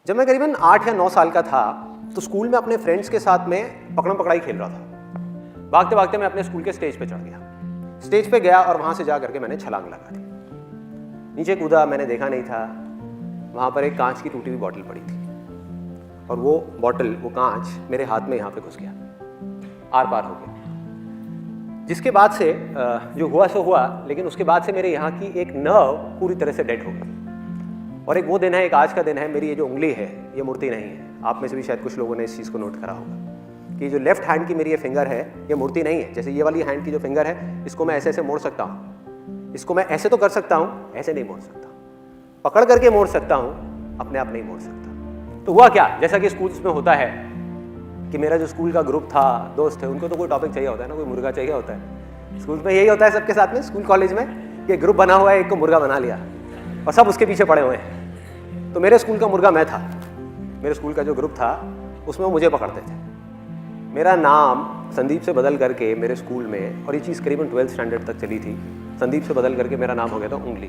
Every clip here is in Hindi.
जब मैं करीबन 8 या 9 साल का था तो स्कूल में अपने फ्रेंड्स के साथ में पकड़म पकड़ाई खेल रहा था। भागते भागते मैं अपने स्कूल के स्टेज पे चढ़ गया। स्टेज पे गया और वहाँ से जा करके मैंने छलांग लगा दी। नीचे कूदा, मैंने देखा नहीं था, वहाँ पर एक कांच की टूटी हुई बॉटल पड़ी थी और वो बॉटल, वो कांच मेरे हाथ में यहाँ पे घुस गया, आर पार हो गया। जिसके बाद से जो हुआ सो हुआ, लेकिन उसके बाद से मेरे यहाँ की एक नर्व पूरी तरह से डेड हो गई। और एक वो दिन है, एक आज का दिन है, मेरी ये जो उंगली है ये मुड़ती नहीं है। आप में से भी शायद कुछ लोगों ने इस चीज़ को नोट करा होगा कि जो लेफ्ट हैंड की मेरी ये फिंगर है ये मुड़ती नहीं है। जैसे ये वाली हैंड की जो फिंगर है इसको मैं ऐसे ऐसे मोड़ सकता हूँ, इसको मैं ऐसे तो कर सकता हूँ, ऐसे नहीं मोड़ सकता। पकड़ करके मोड़ सकता हूँ, अपने आप नहीं मोड़ सकता। तो हुआ क्या, जैसा कि स्कूल्स में होता है कि मेरा जो स्कूल का ग्रुप था, दोस्त थे, उनको तो कोई टॉपिक चाहिए होता है ना, कोई मुर्गा चाहिए होता है। स्कूल में यही होता है सबके साथ में, स्कूल कॉलेज में, कि ग्रुप बना हुआ है, एक को मुर्गा बना लिया और सब उसके पीछे पड़े हुए हैं। तो मेरे स्कूल का मुर्गा मैं था। मेरे स्कूल का जो ग्रुप था उसमें वो मुझे पकड़ते थे। मेरा नाम संदीप से बदल करके मेरे स्कूल में, और ये चीज़ करीबन 12th स्टैंडर्ड तक चली थी, संदीप से बदल करके मेरा नाम हो गया था उंगली।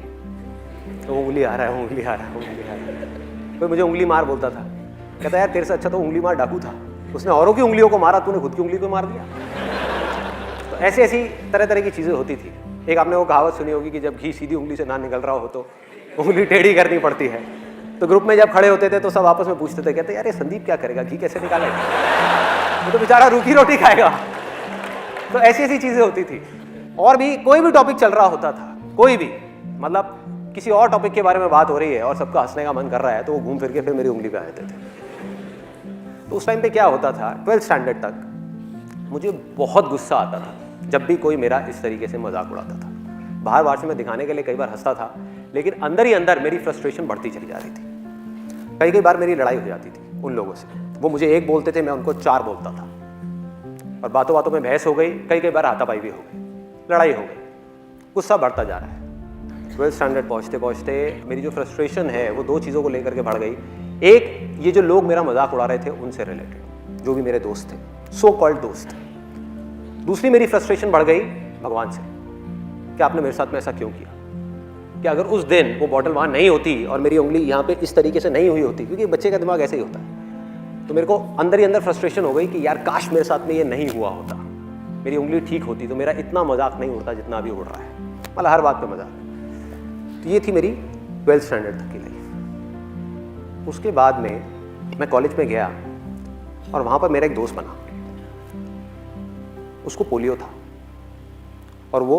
तो उंगली आ रहा है, उंगली आ रहा है, उंगली आ रहा है। कोई मुझे उंगली मार बोलता था, कहता यार तेरे से अच्छा तो उंगली मार डाकू था, उसने औरों की उंगलियों को मारा, तूने खुद की उंगली को मार दिया। तो ऐसी ऐसी तरह तरह की चीज़ें होती थी। एक आपने वो कहावत सुनी होगी कि जब घी सीधी उंगली से ना निकल रहा हो तो उंगली टेढ़ी करनी पड़ती है। तो ग्रुप में जब खड़े होते थे तो सब आपस में पूछते थे, कहते यार ये संदीप क्या करेगा, घी कैसे निकालेगा, वो तो बेचारा रूखी रोटी खाएगा। तो ऐसी ऐसी चीज़ें होती थी। और भी कोई भी टॉपिक चल रहा होता था, कोई भी, मतलब किसी और टॉपिक के बारे में बात हो रही है और सबका हंसने का मन कर रहा है, तो वो घूम फिर के फिर मेरी उंगली पे आ जाते थे। तो उस टाइम पे क्या होता था, 12th स्टैंडर्ड तक मुझे बहुत गुस्सा आता था जब भी कोई मेरा इस तरीके से मजाक उड़ाता था। बाहर से मैं दिखाने के लिए कई बार हंसता था, लेकिन अंदर ही अंदर मेरी फ्रस्ट्रेशन बढ़ती चली जा रही थी। कई बार मेरी लड़ाई हो जाती थी उन लोगों से। वो मुझे एक बोलते थे, मैं उनको 4 बोलता था, और बातों बातों में बहस हो गई, कई बार हाथापाई भी हो गई, लड़ाई हो गई, गुस्सा बढ़ता जा रहा है। 12th स्टैंडर्ड पहुँचते पहुँचते मेरी जो फ्रस्ट्रेशन है वो 2 चीज़ों को लेकर के बढ़ गई। एक, ये जो लोग मेरा मजाक उड़ा रहे थे उनसे रिलेटेड, जो भी मेरे दोस्त थे, सो कॉल्ड दोस्त। दूसरी मेरी फ्रस्ट्रेशन बढ़ गई भगवान से, कि आपने मेरे साथ में ऐसा क्यों किया, कि अगर उस दिन वो बॉटल वहाँ नहीं होती और मेरी उंगली यहाँ पे इस तरीके से नहीं हुई होती, क्योंकि बच्चे का दिमाग ऐसे ही होता है, तो मेरे को अंदर ही अंदर फ्रस्ट्रेशन हो गई कि यार काश मेरे साथ में ये नहीं हुआ होता, मेरी उंगली ठीक होती तो मेरा इतना मजाक नहीं उड़ता जितना अभी उड़ रहा है, मतलब हर बात पे मजाक। तो ये थी मेरी 12th स्टैंडर्ड तक की लाइफ। उसके बाद में मैं कॉलेज में गया और वहाँ पर मेरा एक दोस्त बना, उसको पोलियो था और वो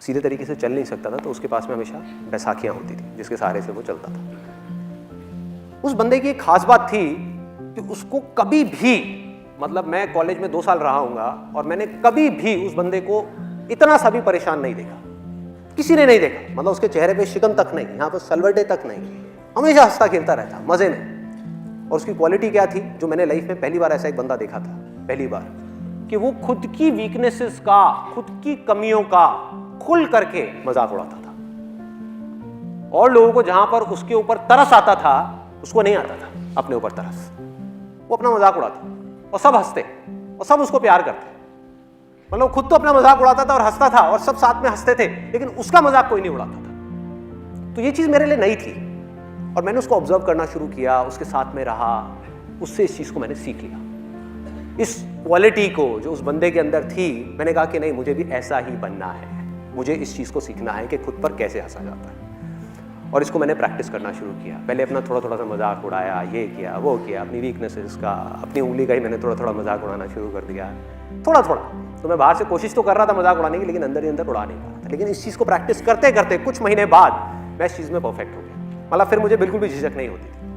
सीधे तरीके से चल नहीं सकता था, तो उसके पास में हमेशा बैसाखियाँ होती थी जिसके सहारे से वो चलता था। उस बंदे की एक खास बात थी कि उसको कभी भी, मतलब मैं कॉलेज में 2 साल रहा हूँगा और मैंने कभी भी उस बंदे को इतना सा भी परेशान नहीं देखा, किसी ने नहीं देखा। मतलब उसके चेहरे पे शिकन तक नहीं, यहाँ पर सलवटे तक नहीं, हमेशा हंसता खेलता रहता, मजे में। और उसकी क्वालिटी क्या थी, जो मैंने लाइफ में पहली बार ऐसा एक बंदा देखा था, पहली बार, कि वो खुद की वीकनेसेस का, खुद की कमियों का खुल करके मजाक उड़ाता था। और लोगों को जहां पर उसके ऊपर तरस आता था, उसको नहीं आता था अपने ऊपर तरस। वो अपना मजाक उड़ाता और सब हंसते और सब उसको प्यार करते। मतलब खुद तो अपना मजाक उड़ाता था और हंसता था और सब साथ में हंसते थे, लेकिन उसका मजाक कोई नहीं उड़ाता था। तो ये चीज मेरे लिए नई थी और मैंने उसको ऑब्जर्व करना शुरू किया, उसके साथ में रहा, उससे इस चीज को मैंने सीख लिया। इस क्वालिटी को जो उस बंदे के अंदर थी, मैंने कहा कि नहीं, मुझे भी ऐसा ही बनना है, मुझे इस चीज़ को सीखना है कि खुद पर कैसे हंसा जाता है। और इसको मैंने प्रैक्टिस करना शुरू किया। पहले अपना थोड़ा थोड़ा सा मजाक उड़ाया, ये किया वो किया, अपनी वीकनेसेस का, अपनी उंगली का ही मैंने थोड़ा थोड़ा मजाक उड़ाना शुरू कर दिया, थोड़ा थोड़ा। तो मैं बाहर से कोशिश तो कर रहा था मजाक उड़ाने की, लेकिन अंदर ही अंदर उड़ा नहीं पा रहा था। लेकिन इस चीज़ को प्रैक्टिस करते करते कुछ महीने बाद मैं इस चीज़ में परफेक्ट हो गया। मतलब फिर मुझे बिल्कुल भी झिझक नहीं होती थी।